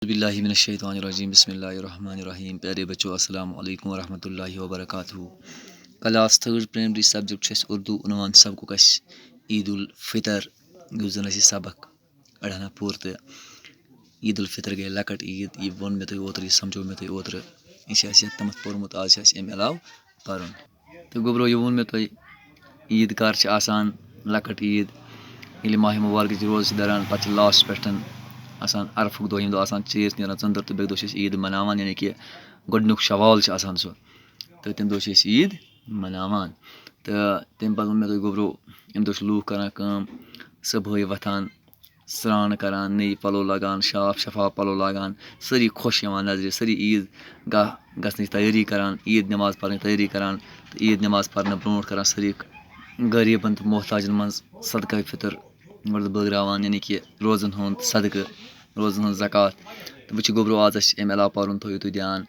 باللہ من الشیطان الرجیم بسم اللہ الرحمن الرحیم. پیارے بچوں السلام علیکم ورحمۃ اللہ وبرکاتہ. کلاس 3rd پرائمری سبجیکٹ چھِ اردو عنوان سبقُک اَسہِ عید الفطر یُس زَن اَسہِ سبق اڑہنا پوٚر تہٕ عید الفطر گٔے لۄکٕٹ عیٖد. یہِ ووٚن مےٚ تۄہہِ اوترٕ یہِ سَمجھو مےٚ تۄہہِ اوترٕ یہِ چھِ اَسہِ یَتھ تامَتھ پوٚرمُت آز چھِ اَسہِ اَمہِ علاوٕ پَرُن. تہٕ گوٚبرو یہِ ووٚن مےٚ تۄہہِ عیٖد کر چھِ آسان لۄکٕٹ عیٖد ییٚلہِ ماہِ مُبارکٕچ روزٕ چھِ دَران پَتہٕ چھِ لاسٹَس پٮ۪ٹھ آسان عرفُک دۄہ ییٚمہِ دۄہ آسان ژیٖرۍ نیران ژٔنٛدٕر تہٕ بیٚکہِ دۄہ چھِ أسۍ عیٖد مَناوان یعنی کہِ گۄڈٕنیُک شوال چھِ آسان سُہ تہٕ تَمہِ دۄہ چھِ أسۍ عیٖد مَناوان. تہٕ تَمہِ پَتہٕ ووٚن مےٚ تۄہہِ گوٚبرو اَمہِ دۄہ چھِ لوٗکھ کَران کٲم صُبحٲے وۄتھان سرٛان کَران نٔے پَلو لاگان صاف شفاف پَلو لاگان سٲری خۄش یِوان نظرِ سٲری عیٖد گاہ گژھنٕچ تیٲری کَران عیٖد نٮ۪ماز پَرنٕچ تیٲری کَران تہٕ عیٖد نٮ۪ماز پَرنہٕ برونٛٹھ کَران سٲری غریٖبَن تہٕ محتاجَن منٛز صدقہ فطر گۄڈٕ بٲگراوان یعنی کہِ روزَن ہُنٛد صدقہٕ روزَن ہٕنٛز زکات. تہٕ وٕچھِ گوٚبرو آز اَسہِ اَمہِ علاوٕ پَرُن تھٲیِو تُہۍ دھیان.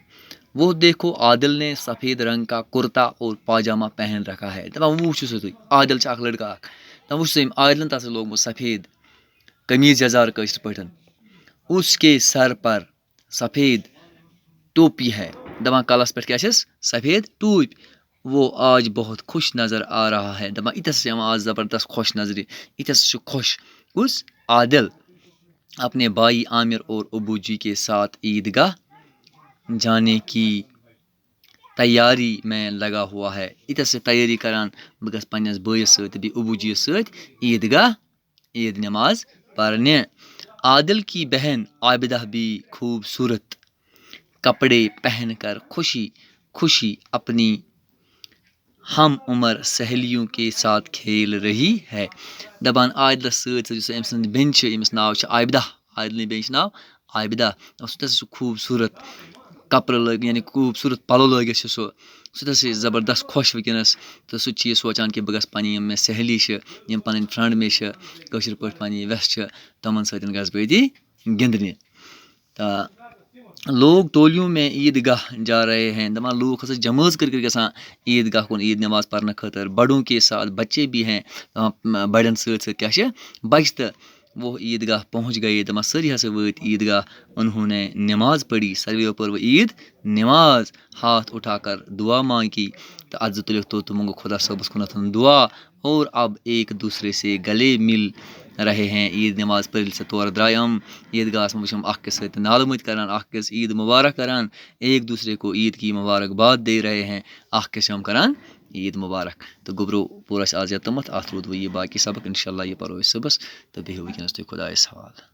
وہ دیکھو عادل نے سفید رنگ کا کُرتا اور پاجامہ پہن رکھا ہے. دَپان وٕ وٕچھِو سا تُہۍ عادل چھِ اَکھ لٔڑکہٕ اَکھ دَپان وٕچھِو سا أمۍ عادلَن تَتھ لوگمُت سفید قمیٖض یَزار کٲشِر پٲٹھۍ اُس کے سر پر سفید ٹوپی ہے. دَپان کَلَس پٮ۪ٹھ کیٛاہ چھِس سفید ٹوٗپۍ. وہ آج بہت خوش نظر آ رہا ہے. دَپان ییٖتیٛاہ سا چھِ یِوان آز زبردست خۄش نظرِ ییٖتیٛاہ سا چھُ خۄش کُس عادل اپنے بھائی عامر اور ابو جی کے ساتھ عید گاہ جانے کی تیاری میں لگا ہوا ہے. ییٖتیٛاہ سا تیٲری کَران بہٕ گژھٕ پنٛنِس بٲیِس سۭتۍ تہٕ بیٚیہِ ابوٗ جِیَس سۭتۍ عید گاہ عید نٮ۪ماز پرنہِ. عادل کی بہن عابدہ بھی خوبصورت کپڑے پہن کر خوشی خوشی اپنی ہم عمر سہیلیوں کے ساتھ کھیل رہی ہے. دَپان عادلَس سۭتۍ سۭتۍ یُس أمۍ سٕنٛز بیٚنہِ چھِ أمِس ناو چھِ عابدہ عادلٕنۍ بیٚنہِ چھِ ناو عابدہ. سُہ تہِ ہسا چھُ خوٗبصوٗرت کَپرٕ لٲگِتھ یعنی خوٗبصوٗرت پَلو لٲگِتھ چھِ سُہ تہِ ہسا چھِ زبردست خۄش وٕنکیٚنَس تہٕ سُہ تہِ چھِ یہِ سونٛچان کہِ بہٕ گژھٕ پَنٕنۍ یِم مےٚ سہیلی چھِ یِم پَنٕنۍ فرٛنٛڈ مےٚ چھِ کٲشِر پٲٹھۍ پَنٕنۍ وٮ۪سہٕ چھِ تِمَن سۭتۍ گژھٕ بہٕ أتی گِنٛدنہِ. تہٕ لوگ ٹولیوں میں عید گاہ جا رہے ہیں. دَپان لوٗکھ ہسا جمٲژ کٔرۍ کٔرۍ گژھان عید گاہ کُن عید نٮ۪ماز پَرنہٕ خٲطرٕ. بڑوں کے ساتھ بچے بھی ہیں. بَڑٮ۪ن سۭتۍ سۭتۍ کیٛاہ چھِ بَچہِ تہٕ وہ عید گاہ پہنچ گئے. دَپان سٲری ہسا وٲتۍ عید گاہ انہوں نے نٮ۪ماز پٔڑی ساروِیو پٔر وۄنۍ عید نٮ۪ماز ہاتھ اٹھا کر دعا مانگی تہٕ اَتھ زٕ تُلِکھ تہٕ منٛگُکھ خۄدا صٲبَس کُنَتھ دعا اور اب ایک دوسرے سے گلے مل رہے ہیں. عید نٮ۪ماز پٔرِتھ سا تورٕ درٛاے یِم عید گاہَس منٛز وٕچھ یِم اَکھ أکِس سۭتۍ نالہٕ مٔتۍ کَران اَکھ أکِس عید مُبارک کَران ایک دوسرے کو عید کی مبارک باد دے رہے ہیں. اَکھ أکِس چھِ یِم کَران عید مُبارک. تہٕ گوٚبرو پوٚر اَسہِ آز یوٚتامَتھ اَتھ روٗد وۄنۍ یہِ باقٕے سبق اِنشاء اللہ یہِ پَرو أسۍ صُبحَس تہٕ بیٚہِو وٕنکیٚنَس تُہۍ خۄدایَس حوالہٕ.